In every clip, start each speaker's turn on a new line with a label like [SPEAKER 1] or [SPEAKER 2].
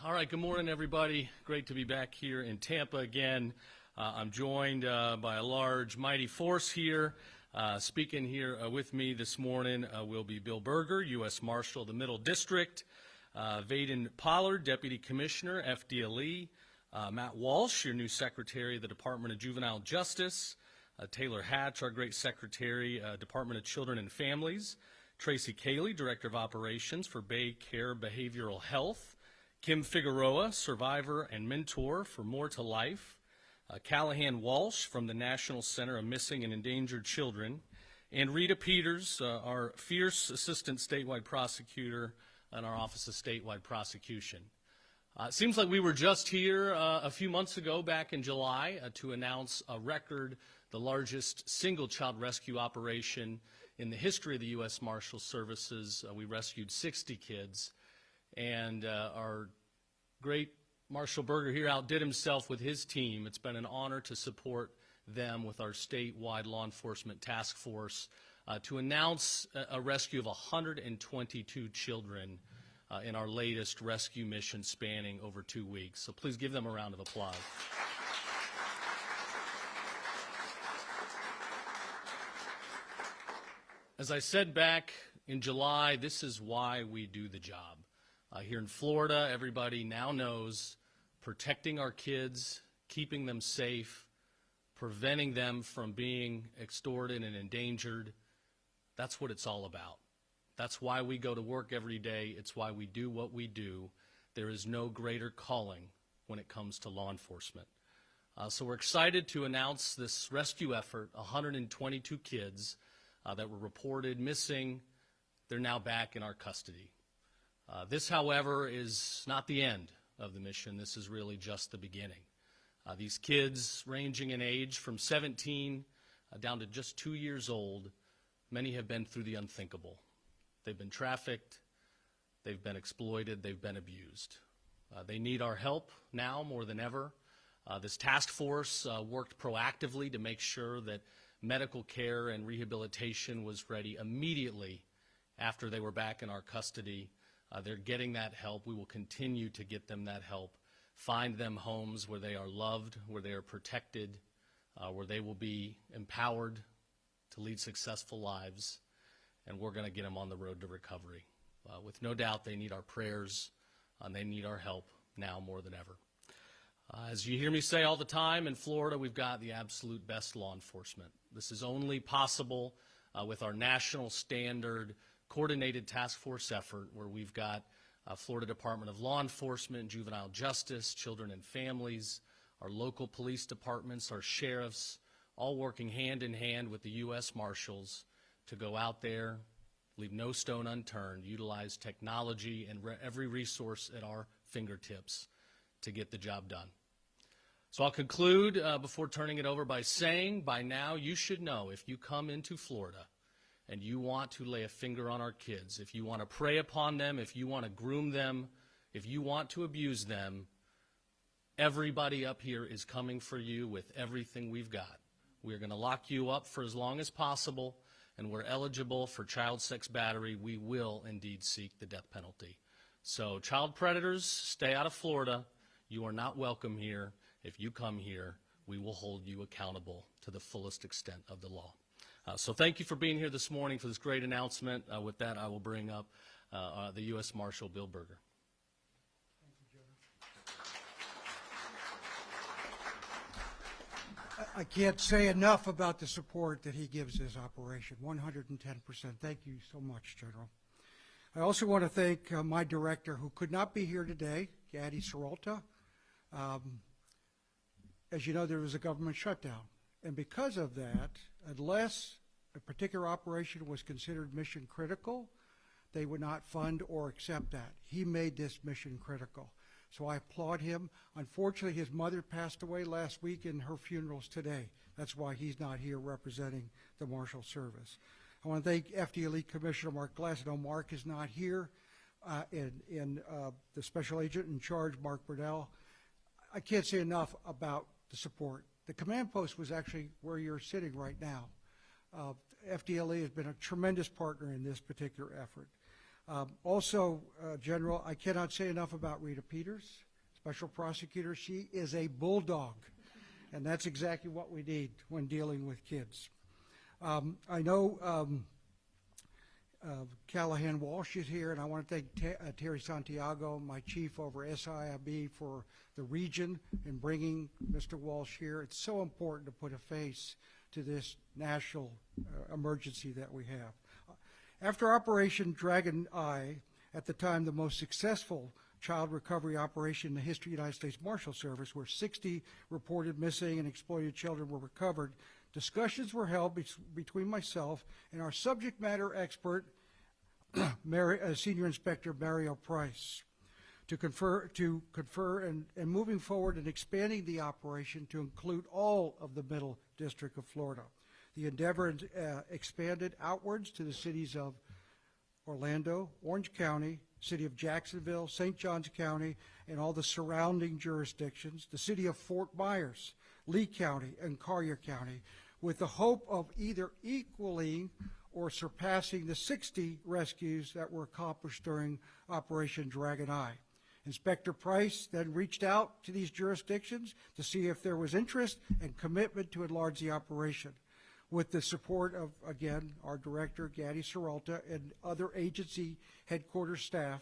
[SPEAKER 1] All right, good morning, everybody. Great to be back here in Tampa again. I'm joined by a large, mighty force here. Speaking here with me this morning will be Bill Berger, U.S. Marshal of the Middle District, Vaden Pollard, Deputy Commissioner, FDLE, Matt Walsh, your new Secretary of the Department of Juvenile Justice, Taylor Hatch, our great Secretary, Department of Children and Families, Tracy Cayley, Director of Operations for Bay Care Behavioral Health, Kim Figueroa, survivor and mentor for More to Life, Callahan Walsh from the National Center of Missing and Endangered Children, and Rita Peters, our fierce Assistant Statewide Prosecutor in our Office of Statewide Prosecution. It seems like we were just here a few months ago, back in July, to announce a record, the largest single child rescue operation in the history of the U.S. Marshals Services. We rescued 60 kids. And our great Marshal Berger here outdid himself with his team. It's been an honor to support them with our statewide law enforcement task force to announce a rescue of 122 children in our latest rescue mission spanning over 2 weeks. So please give them a round of applause. As I said back in July, this is why we do the job. Here in Florida, everybody now knows protecting our kids, keeping them safe, preventing them from being extorted and endangered, that's what it's all about. That's why we go to work every day. It's why we do what we do. There is no greater calling when it comes to law enforcement. So we're excited to announce this rescue effort, 122 kids that were reported missing. They're now back in our custody. This, however, is not the end of the mission. This is really just the beginning. These kids, ranging in age from 17 down to just 2 years old, many have been through the unthinkable. They've been trafficked, they've been exploited, they've been abused. They need our help now more than ever. This task force worked proactively to make sure that medical care and rehabilitation was ready immediately after they were back in our custody. They're getting that help. We will continue to get them that help, find them homes where they are loved, where they are protected, where they will be empowered to lead successful lives, and we're going to get them on the road to recovery. With no doubt, they need our prayers, and they need our help now more than ever. As you hear me say all the time, in Florida, we've got the absolute best law enforcement. This is only possible with our national standard coordinated task force effort where we've got Florida Department of Law Enforcement, Juvenile Justice, Children and Families, our local police departments, our sheriffs, all working hand in hand with the U.S. Marshals to go out there, leave no stone unturned, utilize technology and every resource at our fingertips to get the job done. So I'll conclude before turning it over by saying, by now you should know, if you come into Florida and you want to lay a finger on our kids, if you want to prey upon them, if you want to groom them, if you want to abuse them, everybody up here is coming for you with everything we've got. We're going to lock you up for as long as possible, and we're eligible for child sex battery. We will indeed seek the death penalty. So child predators, stay out of Florida. You are not welcome here. If you come here, we will hold you accountable to the fullest extent of the law. So thank you for being here this morning for this great announcement. With that, I will bring up the U.S. Marshal, Bill Berger.
[SPEAKER 2] I can't say enough about the support that he gives this operation, 110%. Thank you so much, General. I also want to thank my director, who could not be here today, Gaddy Seralta. As you know, there was a government shutdown. And because of that, unless a particular operation was considered mission critical, they would not fund or accept that. He made this mission critical. So I applaud him. Unfortunately, his mother passed away last week, and her funeral's today. That's why he's not here representing the Marshals Service. I want to thank FDLE Commissioner Mark Glass. I know Mark is not here, and the Special Agent in charge, Mark Burdell. I can't say enough about the support. The command post was actually where you're sitting right now. FDLE has been a tremendous partner in this particular effort. General, I cannot say enough about Rita Peters, Special Prosecutor. She is a bulldog, and that's exactly what we need when dealing with kids. I know Callahan Walsh is here, and I want to thank Terry Santiago, my chief over SIIB, for the region and bringing Mr. Walsh here. It's so important to put a face to this national emergency that we have. After Operation Dragon Eye, at the time the most successful child recovery operation in the history of the United States Marshals Service, where 60 reported missing and exploited children were recovered, discussions were held between myself and our subject matter expert, Senior Inspector Mario Price, to confer and moving forward and expanding the operation to include all of the Middle District of Florida. The endeavor expanded outwards to the cities of Orlando, Orange County, city of Jacksonville, St. Johns County, and all the surrounding jurisdictions, the city of Fort Myers, Lee County, and Collier County, with the hope of either equaling or surpassing the 60 rescues that were accomplished during Operation Dragon Eye. Inspector Price then reached out to these jurisdictions to see if there was interest and commitment to enlarge the operation. With the support of, again, our director, Gaddy Seralta, and other agency headquarters staff,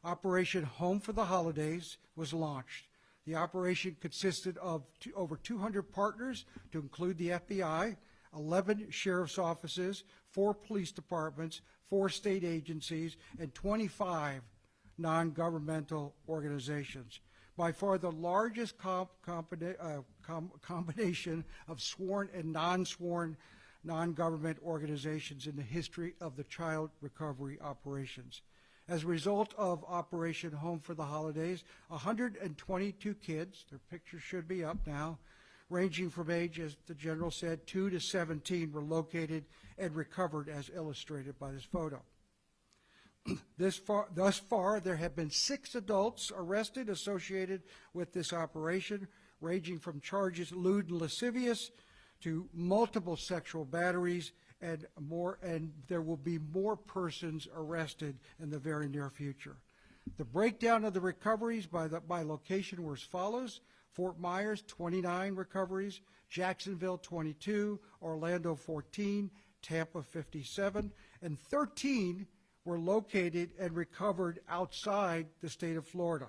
[SPEAKER 2] Operation Home for the Holidays was launched. The operation consisted of over 200 partners, to include the FBI, 11 sheriff's offices, 4 police departments, 4 state agencies, and 25 non-governmental organizations. By far the largest combination of sworn and non-sworn non-government organizations in the history of the child recovery operations. As a result of Operation Home for the Holidays, 122 kids, their pictures should be up now, ranging from age, as the General said, 2 to 17, were located and recovered as illustrated by this photo. Thus far, there have been 6 adults arrested associated with this operation, ranging from charges lewd and lascivious to multiple sexual batteries and more, and there will be more persons arrested in the very near future. The breakdown of the recoveries by location were as follows: Fort Myers, 29 recoveries, Jacksonville, 22, Orlando, 14, Tampa, 57, and 13 were located and recovered outside the state of Florida,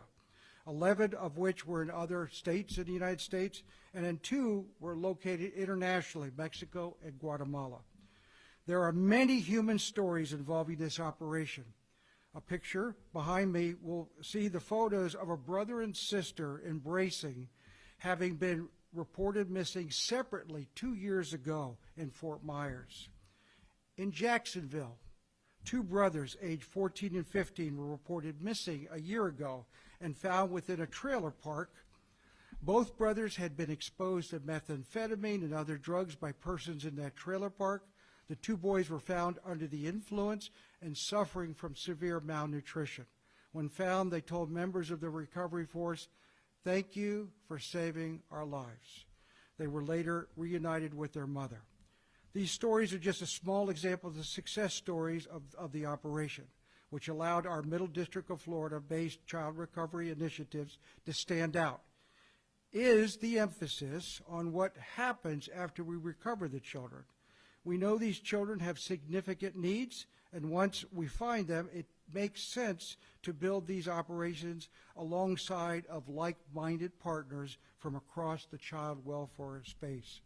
[SPEAKER 2] 11 of which were in other states in the United States, and then 2 were located internationally, Mexico and Guatemala. There are many human stories involving this operation. A picture behind me will see the photos of a brother and sister embracing, having been reported missing separately 2 years ago in Fort Myers. In Jacksonville, 2 brothers aged 14 and 15 were reported missing a year ago and found within a trailer park. Both brothers had been exposed to methamphetamine and other drugs by persons in that trailer park. The 2 boys were found under the influence and suffering from severe malnutrition. When found, they told members of the recovery force, "Thank you for saving our lives." They were later reunited with their mother. These stories are just a small example of the success stories of the operation, which allowed our Middle District of Florida-based child recovery initiatives to stand out. Is the emphasis on what happens after we recover the children. We know these children have significant needs, and once we find them, it makes sense to build these operations alongside of like-minded partners from across the child welfare space.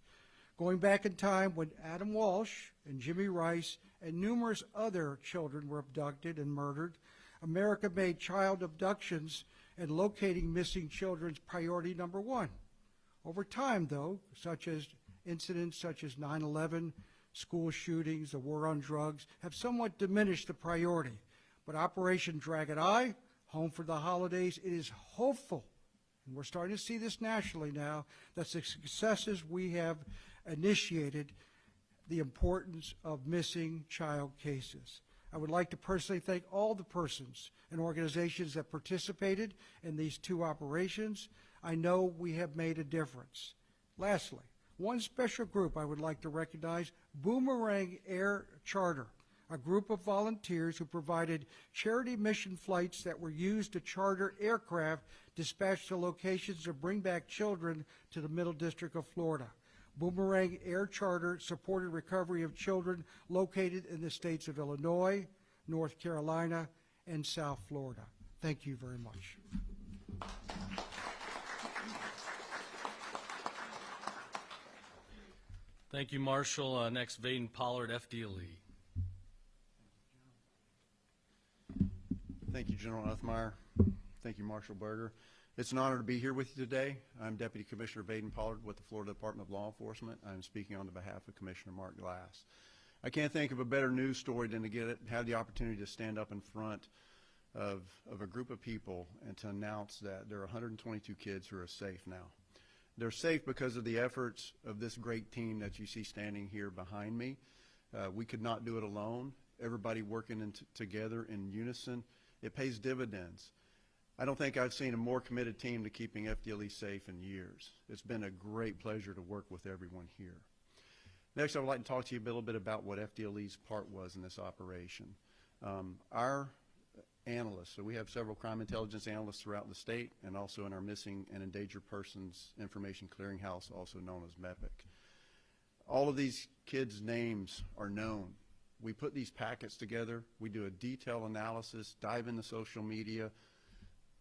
[SPEAKER 2] Going back in time when Adam Walsh and Jimmy Rice and numerous other children were abducted and murdered, America made child abductions and locating missing children's priority number 1. Over time, though, incidents such as 9/11, school shootings, the war on drugs, have somewhat diminished the priority. But Operation Dragon Eye, Home for the Holidays, it is hopeful, and we're starting to see this nationally now, that the successes we have initiated the importance of missing child cases. I would like to personally thank all the persons and organizations that participated in these 2 operations. I know we have made a difference. Lastly, one special group I would like to recognize, Boomerang Air Charter, a group of volunteers who provided charity mission flights that were used to charter aircraft dispatched to locations to bring back children to the Middle District of Florida. Boomerang Air Charter supported recovery of children located in the states of Illinois, North Carolina, and South Florida. Thank you very much.
[SPEAKER 1] Thank you, Marshal. Next, Vaden Pollard, FDLE.
[SPEAKER 3] Thank you, General Uthmeyer. Thank you, Marshal Berger. It's an honor to be here with you today. I'm Deputy Commissioner Vaden Pollard with the Florida Department of Law Enforcement. I'm speaking on behalf of Commissioner Mark Glass. I can't think of a better news story than to have the opportunity to stand up in front of a group of people and to announce that there are 122 kids who are safe now. They're safe because of the efforts of this great team that you see standing here behind me. We could not do it alone. Everybody working together in unison, it pays dividends. I don't think I've seen a more committed team to keeping FDLE safe in years. It's been a great pleasure to work with everyone here. Next, I would like to talk to you a little bit about what FDLE's part was in this operation. Our analysts, so we have several crime intelligence analysts throughout the state and also in our Missing and Endangered Persons Information Clearinghouse, also known as MEPIC. All of these kids' names are known. We put these packets together, we do a detailed analysis, dive into social media,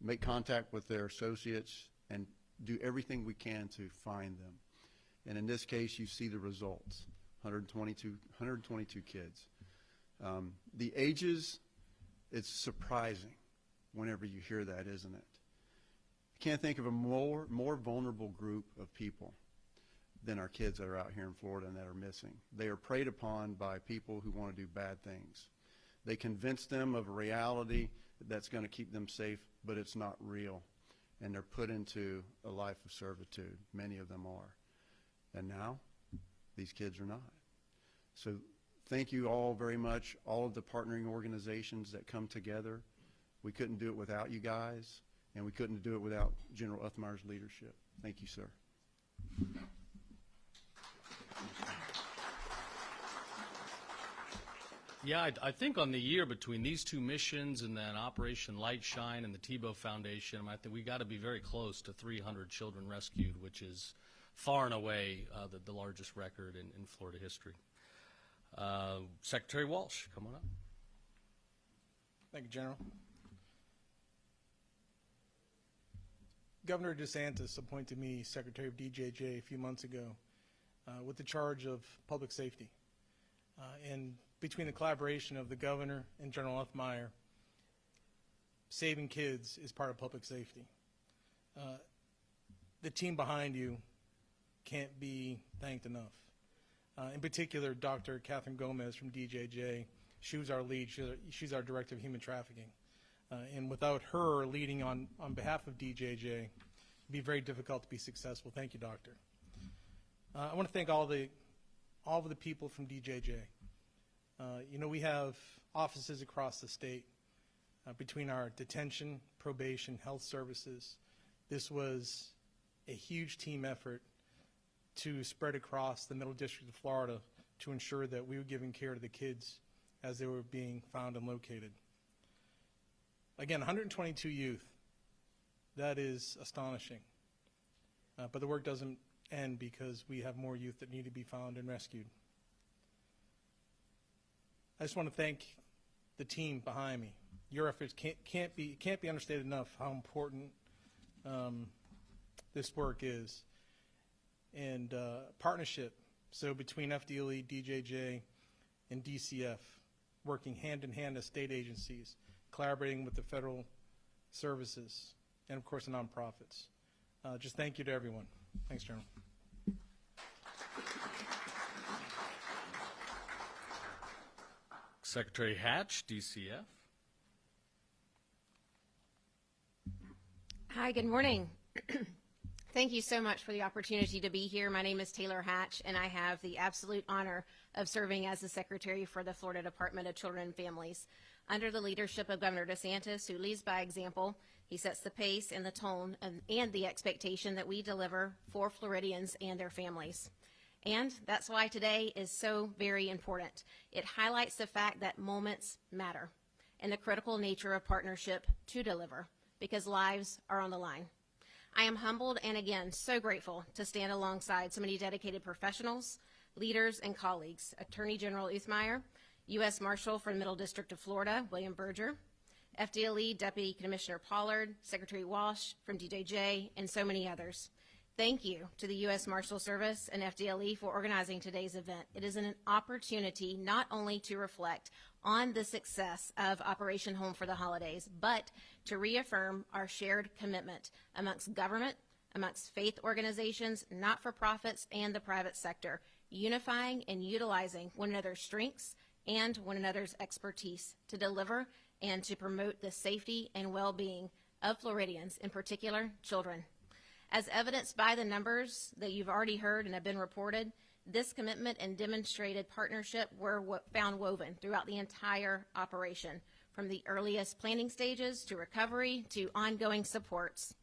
[SPEAKER 3] make contact with their associates, and do everything we can to find them. And in this case, you see the results, 122 kids. The ages, it's surprising whenever you hear that, isn't it? You can't think of a more vulnerable group of people than our kids that are out here in Florida and that are missing. They are preyed upon by people who want to do bad things. They convince them of a reality that's going to keep them safe, but it's not real. And they're put into a life of servitude. Many of them are. And now, these kids are not. So thank you all very much, all of the partnering organizations that come together. We couldn't do it without you guys, and we couldn't do it without General Uthmeyer's leadership. Thank you, sir.
[SPEAKER 1] Yeah, I think on the year between these two missions and then Operation Light Shine and the Tebow Foundation, I think we got to be very close to 300 children rescued, which is far and away the largest record in Florida history. Secretary Walsh, come on up.
[SPEAKER 4] Thank you, General. Governor DeSantis appointed me Secretary of DJJ a few months ago with the charge of public safety. And between the collaboration of the governor and General Uthmeyer, saving kids is part of public safety. The team behind you can't be thanked enough. In particular, Dr. Catherine Gomez from DJJ, she was our lead. She's our director of human trafficking. And without her leading on behalf of DJJ, it'd be very difficult to be successful. Thank you, Doctor. I want to thank all of the people from DJJ. You know, we have offices across the state between our detention, probation, health services. This was a huge team effort to spread across the Middle District of Florida to ensure that we were giving care to the kids as they were being found and located. Again, 122 youth. That is astonishing. But the work doesn't end because we have more youth that need to be found and rescued. I just want to thank the team behind me. Your efforts can't be understated enough how important this work is. And partnership, so between FDLE, DJJ, and DCF, working hand in hand as state agencies, collaborating with the federal services, and of course the nonprofits. Just thank you to everyone. Thanks, General.
[SPEAKER 1] Secretary Hatch, DCF.
[SPEAKER 5] Hi, good morning. Thank you so much for the opportunity to be here. My name is Taylor Hatch, and I have the absolute honor of serving as the Secretary for the Florida Department of Children and Families. Under the leadership of Governor DeSantis, who leads by example, he sets the pace and the tone and the expectation that we deliver for Floridians and their families. And that's why today is so very important. It highlights the fact that moments matter and the critical nature of partnership to deliver, because lives are on the line. I am humbled and again so grateful to stand alongside so many dedicated professionals, leaders, and colleagues. Attorney General Uthmeyer, U.S. Marshal for the Middle District of Florida, William Berger, FDLE Deputy Commissioner Pollard, Secretary Walsh from DJJ, and so many others. Thank you to the U.S. Marshals Service and FDLE for organizing today's event. It is an opportunity not only to reflect on the success of Operation Home for the Holidays, but to reaffirm our shared commitment amongst government, amongst faith organizations, not-for-profits, and the private sector, unifying and utilizing one another's strengths and one another's expertise to deliver and to promote the safety and well-being of Floridians, in particular children. As evidenced by the numbers that you've already heard and have been reported, this commitment and demonstrated partnership were found woven throughout the entire operation, from the earliest planning stages to recovery to ongoing supports.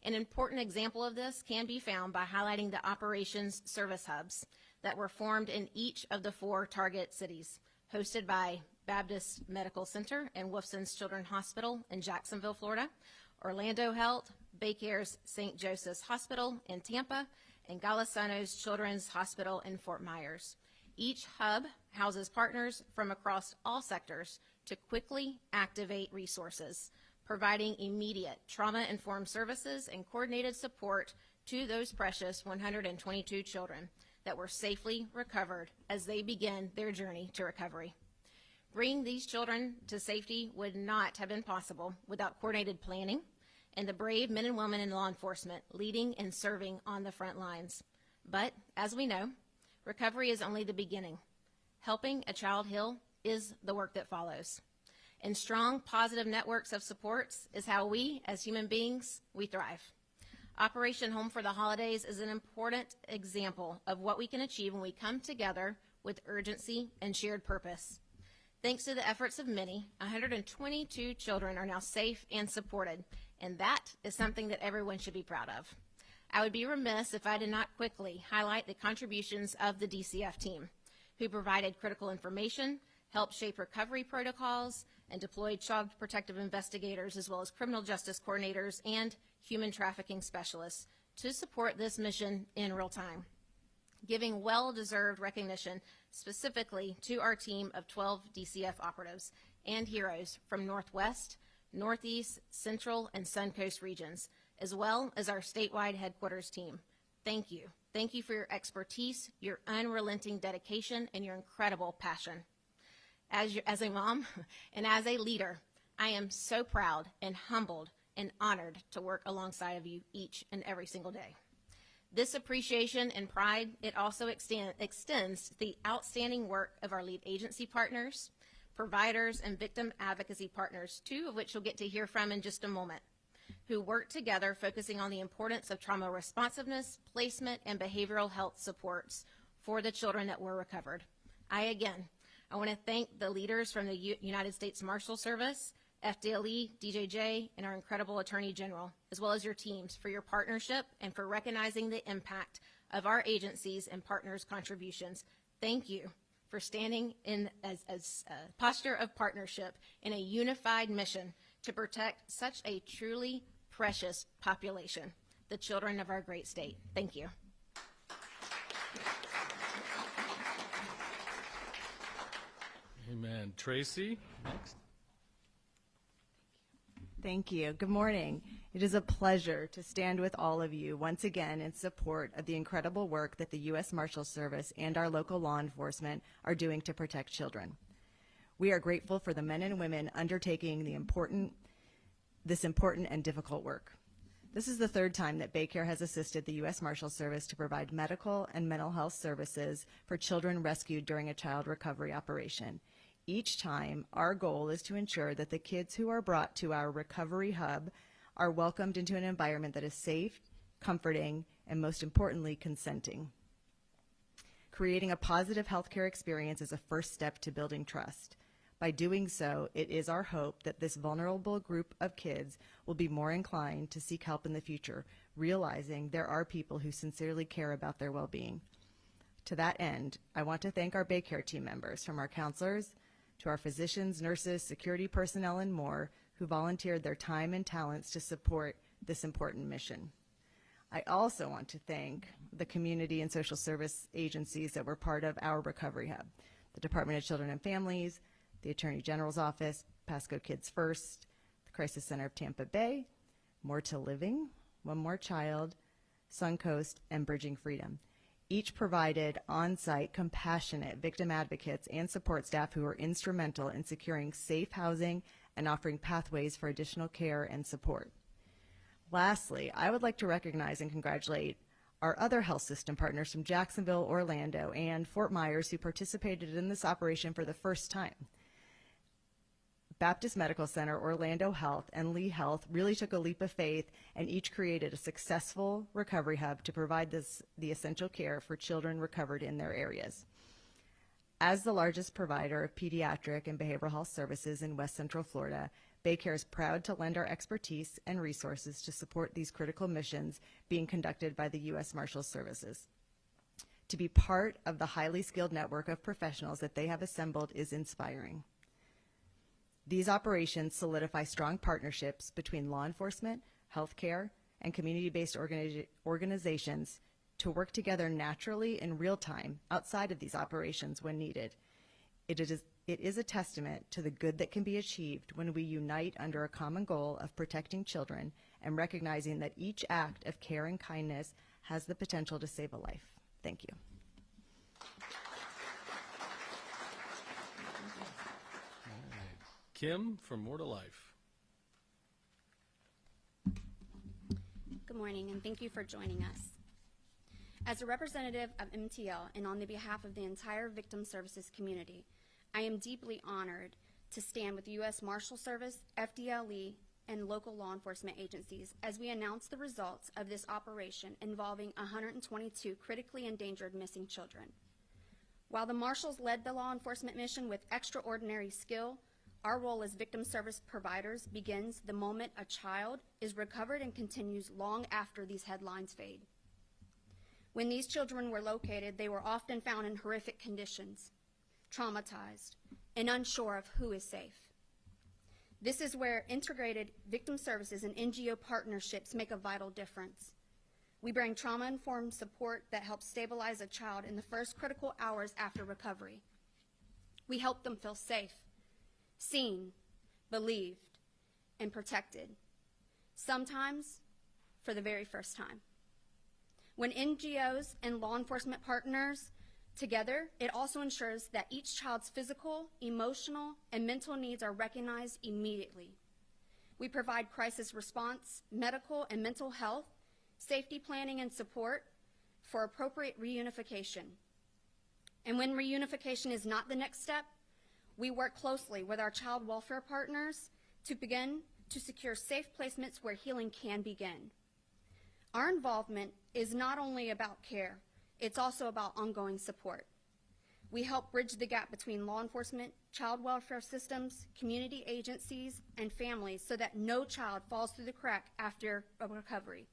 [SPEAKER 5] An important example of this can be found by highlighting the operations service hubs that were formed in each of the 4 target cities, hosted by Baptist Medical Center and Wolfson's Children's Hospital in Jacksonville, Florida, Orlando Health, Baycare's St. Joseph's Hospital in Tampa, and Golisano's Children's Hospital in Fort Myers. Each hub houses partners from across all sectors to quickly activate resources, providing immediate trauma-informed services and coordinated support to those precious 122 children that were safely recovered as they begin their journey to recovery. Bringing these children to safety would not have been possible without coordinated planning and the brave men and women in law enforcement leading and serving on the front lines. But, as we know, recovery is only the beginning. Helping a child heal is the work that follows. And strong, positive networks of supports is how we, as human beings, we thrive. Operation Home for the Holidays is an important example of what we can achieve when we come together with urgency and shared purpose. Thanks to the efforts of many, 122 children are now safe and supported, and that is something that everyone should be proud of. I would be remiss if I did not quickly highlight the contributions of the DCF team, who provided critical information, helped shape recovery protocols, and deployed child protective investigators as well as criminal justice coordinators and human trafficking specialists to support this mission in real time, giving well-deserved recognition specifically to our team of 12 DCF operatives and heroes from Northwest, Northeast, Central, and Suncoast regions, as well as our statewide headquarters team. Thank you. Thank you for your expertise, your unrelenting dedication, and your incredible passion. As a mom and as a leader, I am so proud and humbled and honored to work alongside of you each and every single day. This appreciation and pride, it also extends to the outstanding work of our lead agency partners, providers, and victim advocacy partners, 2 of which you'll get to hear from in just a moment, who work together focusing on the importance of trauma responsiveness, placement, and behavioral health supports for the children that were recovered. I want to thank the leaders from the United States Marshals Service, FDLE, DJJ, and our incredible Attorney General, as well as your teams for your partnership and for recognizing the impact of our agencies and partners' contributions. Thank you for standing in as a posture of partnership in a unified mission to protect such a truly precious population, the children of our great state. Thank you.
[SPEAKER 1] Amen. Tracy, next.
[SPEAKER 6] Thank you. Good morning. It is a pleasure to stand with all of you once again in support of the incredible work that the U.S. Marshals Service and our local law enforcement are doing to protect children. We are grateful for the men and women undertaking this important and difficult work. This is the 3rd time that Baycare has assisted the U.S. Marshals Service to provide medical and mental health services for children rescued during a child recovery operation. Each time, our goal is to ensure that the kids who are brought to our recovery hub are welcomed into an environment that is safe, comforting, and most importantly, consenting. Creating a positive healthcare experience is a first step to building trust. By doing so, it is our hope that this vulnerable group of kids will be more inclined to seek help in the future, realizing there are people who sincerely care about their well-being. To that end, I want to thank our Baycare team members, from our counselors to our physicians, nurses, security personnel, and more, who volunteered their time and talents to support this important mission. I also want to thank the community and social service agencies that were part of our recovery hub: the Department of Children and Families, the Attorney General's Office, Pasco Kids First, the Crisis Center of Tampa Bay, More to Living, One More Child, Suncoast, and Bridging Freedom. Each provided on-site, compassionate victim advocates and support staff who were instrumental in securing safe housing and offering pathways for additional care and support. Lastly, I would like to recognize and congratulate our other health system partners from Jacksonville, Orlando, and Fort Myers who participated in this operation for the first time. Baptist Medical Center, Orlando Health, and Lee Health really took a leap of faith and each created a successful recovery hub to provide the essential care for children recovered in their areas. As the largest provider of pediatric and behavioral health services in West Central Florida, Baycare is proud to lend our expertise and resources to support these critical missions being conducted by the U.S. Marshals Services. To be part of the highly skilled network of professionals that they have assembled is inspiring. These operations solidify strong partnerships between law enforcement, healthcare, and community-based organizations to work together naturally in real time outside of these operations when needed. It is a testament to the good that can be achieved when we unite under a common goal of protecting children and recognizing that each act of care and kindness has the potential to save a life. Thank you.
[SPEAKER 1] Kim from More to Life.
[SPEAKER 7] Good morning, and thank you for joining us. As a representative of MTL and on the behalf of the entire victim services community, I am deeply honored to stand with U.S. Marshals Service, FDLE, and local law enforcement agencies as we announce the results of this operation involving 122 critically endangered missing children. While the Marshals led the law enforcement mission with extraordinary skill, our role as victim service providers begins the moment a child is recovered and continues long after these headlines fade. When these children were located, they were often found in horrific conditions, traumatized, and unsure of who is safe. This is where integrated victim services and NGO partnerships make a vital difference. We bring trauma-informed support that helps stabilize a child in the first critical hours after recovery. We help them feel safe, seen, believed, and protected, sometimes for the very first time. When NGOs and law enforcement partners together, it also ensures that each child's physical, emotional, and mental needs are recognized immediately. We provide crisis response, medical and mental health, safety planning, and support for appropriate reunification. And when reunification is not the next step, we work closely with our child welfare partners to begin to secure safe placements where healing can begin. Our involvement is not only about care, it's also about ongoing support. We help bridge the gap between law enforcement, child welfare systems, community agencies, and families so that no child falls through the crack after a recovery.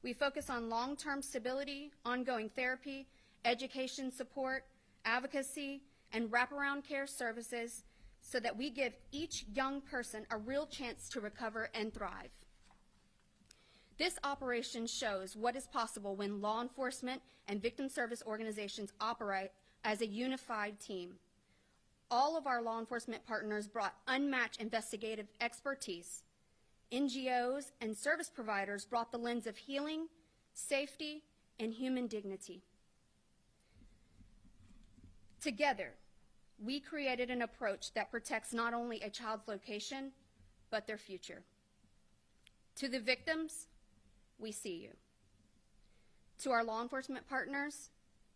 [SPEAKER 7] We focus on long-term stability, ongoing therapy, education support, advocacy, and wraparound care services so that we give each young person a real chance to recover and thrive. This operation shows what is possible when law enforcement and victim service organizations operate as a unified team. All of our law enforcement partners brought unmatched investigative expertise. NGOs and service providers brought the lens of healing, safety, and human dignity. Together, we created an approach that protects not only a child's location, but their future. To the victims, we see you. To our law enforcement partners,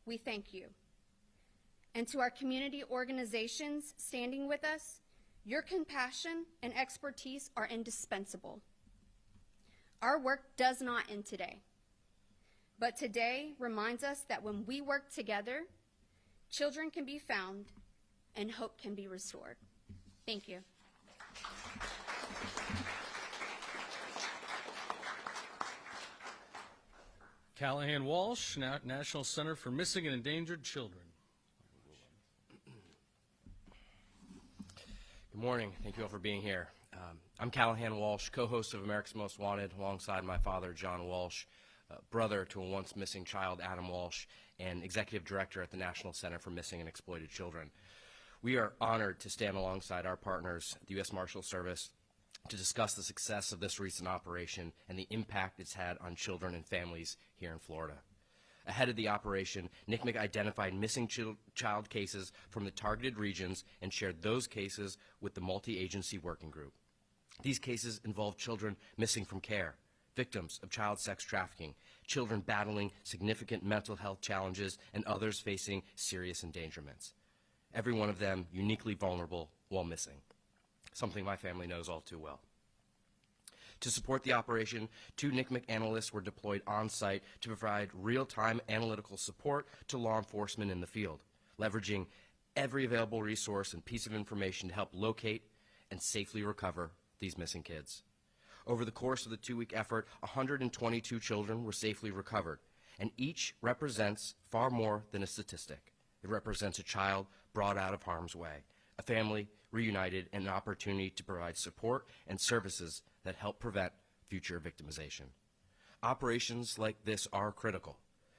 [SPEAKER 7] we thank you. And to our community organizations standing with us, your compassion and expertise are indispensable. Our work does not end today, but today reminds us that when we work together, children can be found and hope can be restored. Thank you.
[SPEAKER 1] Callahan Walsh, National Center for Missing and Endangered Children.
[SPEAKER 8] Good morning. Thank you all for being here. I'm Callahan Walsh, co-host of America's Most Wanted, alongside my father, John Walsh, brother to a once missing child, Adam Walsh, and executive director at the National Center for Missing and Exploited Children. We are honored to stand alongside our partners, the U.S. Marshals Service, to discuss the success of this recent operation and the impact it's had on children and families here in Florida. Ahead of the operation, NCMEC identified missing child cases from the targeted regions and shared those cases with the multi-agency working group. These cases involve children missing from care, victims of child sex trafficking, children battling significant mental health challenges, and others facing serious endangerments. Every one of them uniquely vulnerable while missing, something my family knows all too well. To support the operation, 2 NCMEC analysts were deployed on-site to provide real-time analytical support to law enforcement in the field, leveraging every available resource and piece of information to help locate and safely recover these missing kids. Over the course of the 2-week effort, 122 children were safely recovered, and each represents far more than a statistic. It represents a child brought out of harm's way, a family reunited, and an opportunity to provide support and services that help prevent future victimization. Operations like this are critical.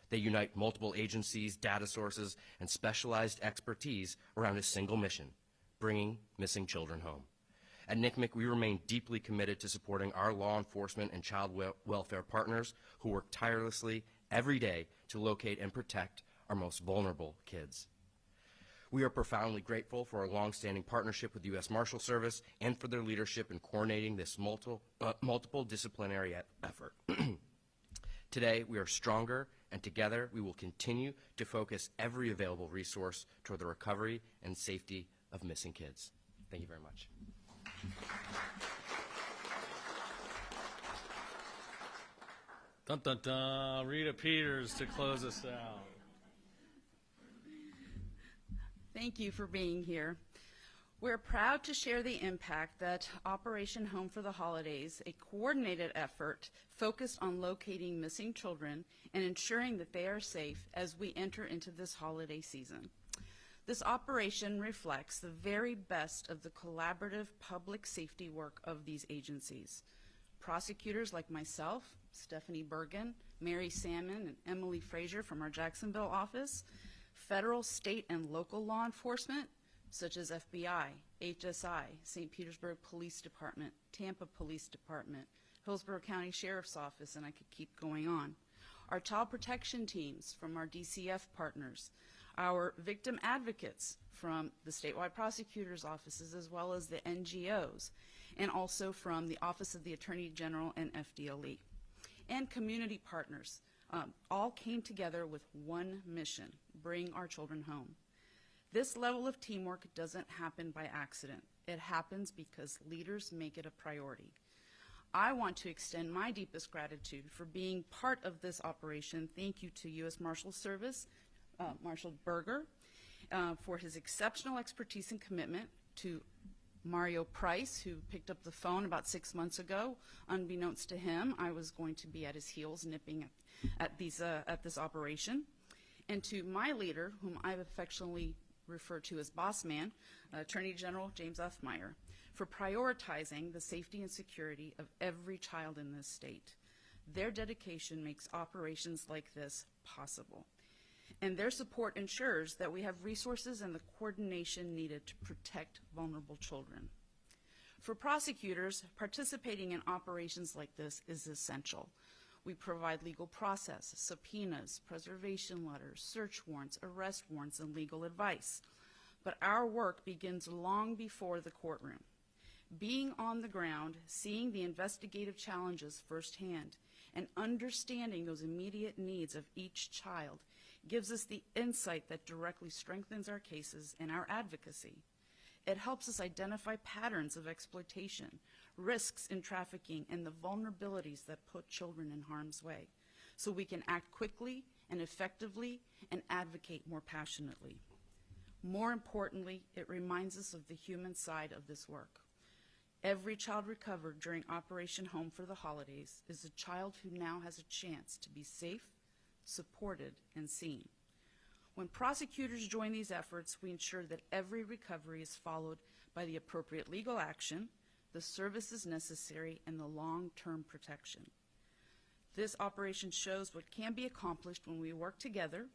[SPEAKER 8] They unite multiple agencies, data sources, and specialized expertise around a single mission, bringing missing children home. At NCMEC, we remain deeply committed to supporting our law enforcement and child welfare partners who work tirelessly every day to locate and protect our most vulnerable kids. We are profoundly grateful for our longstanding partnership with the U.S. Marshals Service and for their leadership in coordinating this multiple disciplinary effort. Today, we are stronger, and together we will continue to focus every available resource toward the recovery and safety of missing kids. Thank you very much.
[SPEAKER 1] Dun, dun, dun. Rita Peters to close us out.
[SPEAKER 9] Thank you for being here. We're proud to share the impact that Operation Home for the Holidays, a coordinated effort focused on locating missing children and ensuring that they are safe as we enter into this holiday season. This operation reflects the very best of the collaborative public safety work of these agencies. Prosecutors like myself, Stephanie Bergen, Mary Salmon, and Emily Frazier from our Jacksonville office, federal, state, and local law enforcement, such as FBI, HSI, St. Petersburg Police Department, Tampa Police Department, Hillsborough County Sheriff's Office, and I could keep going on. Our child protection teams from our DCF partners, our victim advocates from the statewide prosecutors' offices as well as the NGOs, and also from the Office of the Attorney General and FDLE, and community partners. All came together with one mission: bring our children home. This level of teamwork doesn't happen by accident. It happens because leaders make it a priority. I want to extend my deepest gratitude for being part of this operation. Thank you to U.S. Marshals Service, Marshal Berger, for his exceptional expertise and commitment, to Mario Price, who picked up the phone about 6 months ago. Unbeknownst to him, I was going to be at his heels nipping at this operation. And to my leader, whom I've affectionately referred to as Boss Man, Attorney General James F. Meyer, for prioritizing the safety and security of every child in this state. Their dedication makes operations like this possible. And their support ensures that we have resources and the coordination needed to protect vulnerable children. For prosecutors, participating in operations like this is essential. We provide legal process, subpoenas, preservation letters, search warrants, arrest warrants, and legal advice. But our work begins long before the courtroom. Being on the ground, seeing the investigative challenges firsthand, and understanding those immediate needs of each child gives us the insight that directly strengthens our cases and our advocacy. It helps us identify patterns of exploitation, risks in trafficking, and the vulnerabilities that put children in harm's way, so we can act quickly and effectively and advocate more passionately. More importantly, it reminds us of the human side of this work. Every child recovered during Operation Home for the Holidays is a child who now has a chance to be safe, supported, and seen. When prosecutors join these efforts, we ensure that every recovery is followed by the appropriate legal action, the services necessary, and the long-term protection. This operation shows what can be accomplished when we work together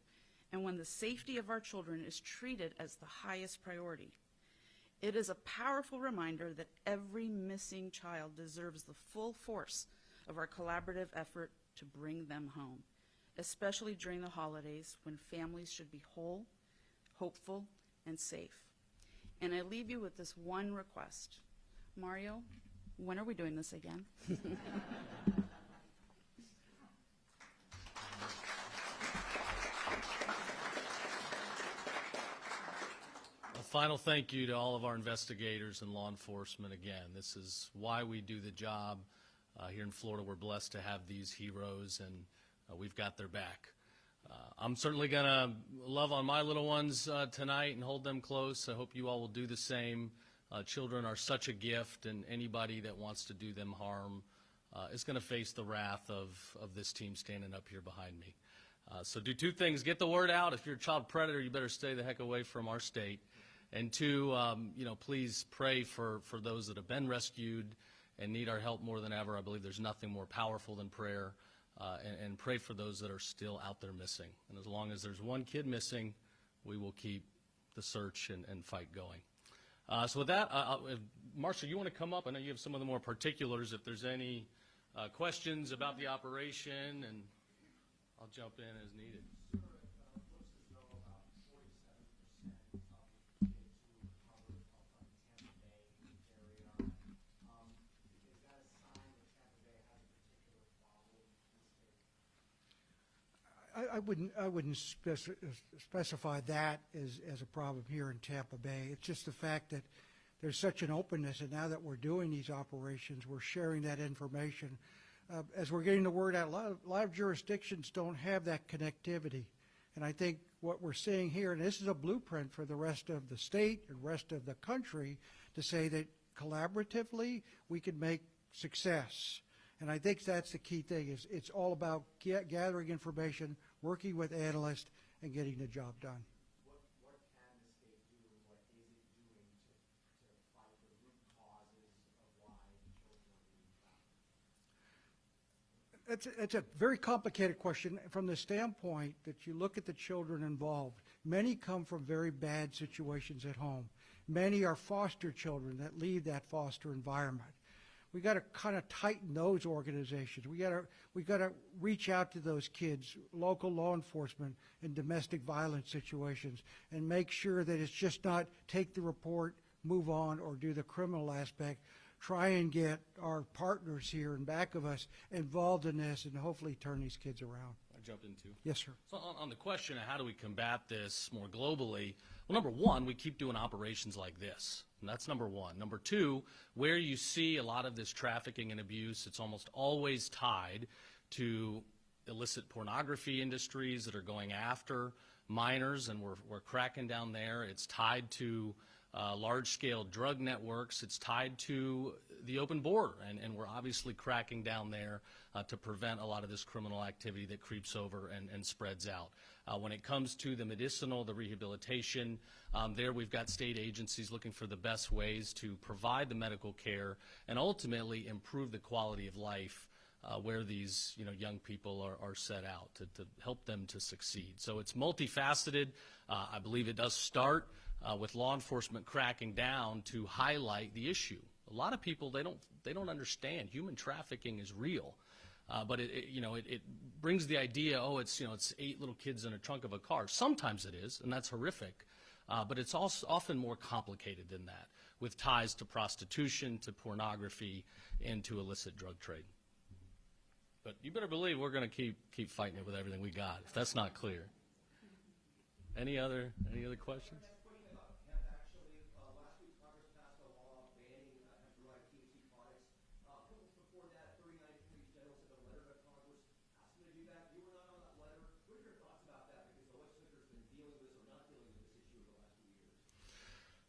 [SPEAKER 9] and when the safety of our children is treated as the highest priority. It is a powerful reminder that every missing child deserves the full force of our collaborative effort to bring them home, especially during the holidays when families should be whole, hopeful, and safe. And I leave you with this one request. Mario, when are we doing this again?
[SPEAKER 1] A final thank you to all of our investigators and law enforcement again. This is why we do the job. Here in Florida, we're blessed to have these heroes, and we've got their back. I'm certainly going to love on my little ones tonight and hold them close. I hope you all will do the same. Children are such a gift, and anybody that wants to do them harm is going to face the wrath of this team standing up here behind me. So do two things. Get the word out. If you're a child predator, you better stay the heck away from our state. And two, please pray for those that have been rescued and need our help more than ever. I believe there's nothing more powerful than prayer. And pray for those that are still out there missing. And as long as there's one kid missing, we will keep the search and fight going. So with that, Marshall, you want to come up? I know you have some of the more particulars. If there's any questions about the operation, and I'll jump in as needed.
[SPEAKER 2] I wouldn't specify that as a problem here in Tampa Bay. It's just the fact that there's such an openness, and now that we're doing these operations, we're sharing that information. As we're getting the word out, a lot of jurisdictions don't have that connectivity. And I think what we're seeing here, and this is a blueprint for the rest of the state and rest of the country, to say that collaboratively we can make success. And I think that's the key thing, is it's all about gathering information, working with analysts, and getting the job done.
[SPEAKER 10] What can the state do, and what is it doing to fight the root causes of why children are being trafficked?
[SPEAKER 2] It's a very complicated question from the standpoint that you look at the children involved. Many come from very bad situations at home. Many are foster children that leave that foster environment. We got to kind of tighten those organizations. We got to reach out to those kids, local law enforcement in domestic violence situations, and make sure that it's just not take the report, move on, or do the criminal aspect. Try and get our partners here in back of us involved in this, and hopefully turn these kids around.
[SPEAKER 1] I jumped in too.
[SPEAKER 2] Yes, sir.
[SPEAKER 1] So on the question of how do we combat this more globally, well, number one, we keep doing operations like this. And that's number one. Number two, where you see a lot of this trafficking and abuse, it's almost always tied to illicit pornography industries that are going after minors, and we're cracking down there. It's tied to large-scale drug networks. It's tied to the open border, and we're obviously cracking down there to prevent a lot of this criminal activity that creeps over and spreads out. When it comes to the medicinal, the rehabilitation, there we've got state agencies looking for the best ways to provide the medical care and ultimately improve the quality of life where these young people are set out to help them to succeed. So it's multifaceted. I believe it does start with law enforcement cracking down to highlight the issue. A lot of people, they don't understand human trafficking is real. But it brings the idea, it's 8 little kids in a trunk of a car. Sometimes it is, and that's horrific. But it's also often more complicated than that, with ties to prostitution, to pornography, and to illicit drug trade. But you better believe we're going to keep fighting it with everything we got, if that's not clear. Any other questions?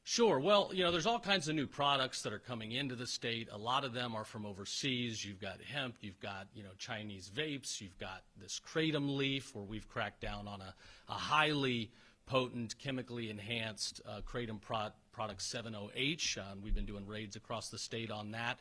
[SPEAKER 1] Sure. Well, there's all kinds of new products that are coming into the state. A lot of them are from overseas. You've got hemp, you've got, Chinese vapes, you've got this kratom leaf where we've cracked down on a highly potent, chemically enhanced kratom product 70H. We've been doing raids across the state on that.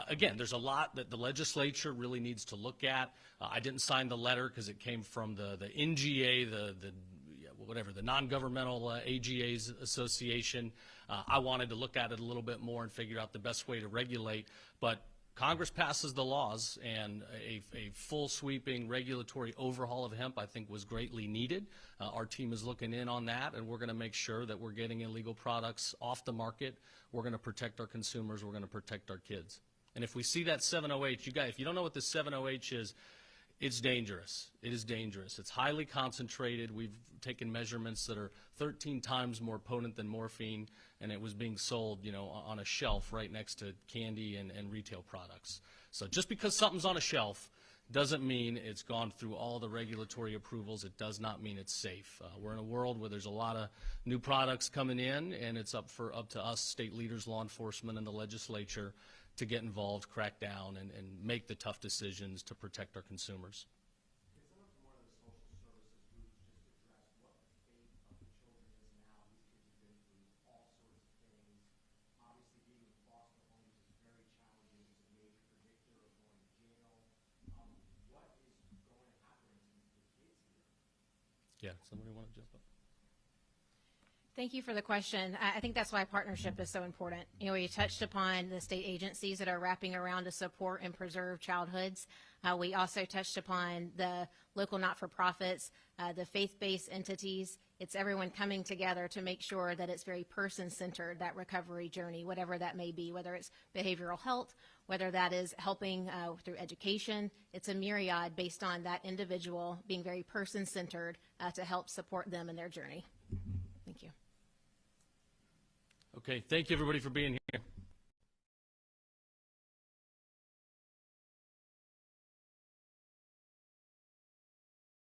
[SPEAKER 1] Again, there's a lot that the legislature really needs to look at. I didn't sign the letter because it came from the NGA, the Non-Governmental AGAs Association. I wanted to look at it a little bit more and figure out the best way to regulate. But Congress passes the laws, and a full sweeping regulatory overhaul of hemp, I think, was greatly needed. Our team is looking in on that, and we're going to make sure that we're getting illegal products off the market. We're going to protect our consumers. We're going to protect our kids. And if we see that 70H, you guys, if you don't know what the 70H is, it's dangerous. It is dangerous. It's highly concentrated. We've taken measurements that are 13 times more potent than morphine, and it was being sold, on a shelf right next to candy and retail products. So just because something's on a shelf doesn't mean it's gone through all the regulatory approvals. It does not mean it's safe. We're in a world where there's a lot of new products coming in, and it's up to us, state leaders, law enforcement, and the legislature to get involved, crack down, and make the tough decisions to protect our consumers.
[SPEAKER 10] Can someone from one of the social services groups just address what the fate of the children is now? These kids have been through all sorts of things. Obviously, being in foster homes is very challenging. It's a major predictor of going to jail. What is going to happen to the kids here?
[SPEAKER 1] Yeah, somebody want to jump up?
[SPEAKER 5] Thank you for the question. I think that's why partnership is so important. We touched upon the state agencies that are wrapping around to support and preserve childhoods. We also touched upon the local not-for-profits, the faith-based entities. It's everyone coming together to make sure that it's very person-centered, that recovery journey, whatever that may be, whether it's behavioral health, whether that is helping through education. It's a myriad based on that individual being very person-centered to help support them in their journey. Thank you.
[SPEAKER 1] Okay, thank you everybody for being here.